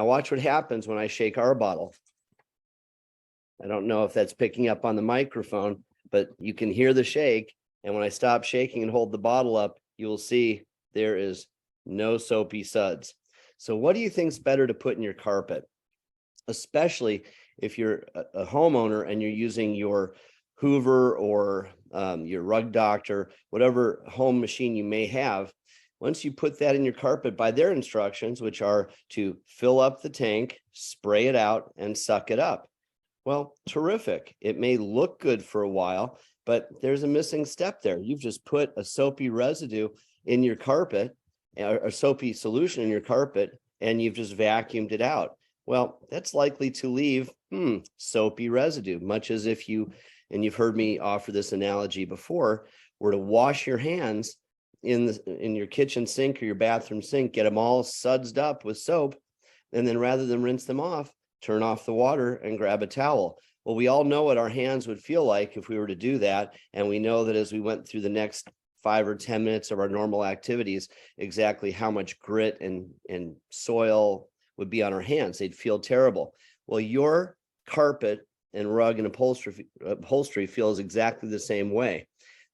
Now watch what happens when I shake our bottle. I don't know if that's picking up on the microphone, but you can hear the shake. And when I stop shaking and hold the bottle up, you will see there is no soapy suds. So what do you think is better to put in your carpet? Especially if you're a homeowner and you're using your Hoover or your rug doctor, whatever home machine you may have. Once you put that in your carpet by their instructions, which are to fill up the tank, spray it out, and suck it up. Well, terrific. It may look good for a while, but there's a missing step there. You've just put a soapy residue in your carpet, a soapy solution in your carpet, and you've just vacuumed it out. Well, that's likely to leave soapy residue, much as if you, and you've heard me offer this analogy before, were to wash your hands in your kitchen sink or your bathroom sink, get them all sudsed up with soap, and then rather than rinse them off, turn off the water and grab a towel. Well, we all know what our hands would feel like if we were to do that. And we know that as we went through the next 5 or 10 minutes of our normal activities, exactly how much grit and soil would be on our hands. They'd feel terrible. Well, your carpet and rug and upholstery feels exactly the same way.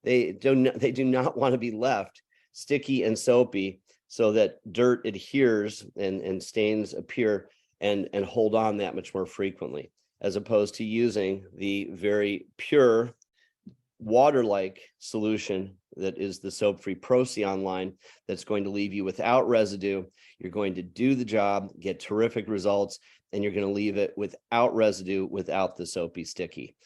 They do not want to be left sticky and soapy so that dirt adheres and stains appear and hold on that much more frequently, as opposed to using the very pure water-like solution that is the soap-free Procyon line that's going to leave you without residue. You're going to do the job, get terrific results, and you're going to leave it without residue, without the soapy sticky.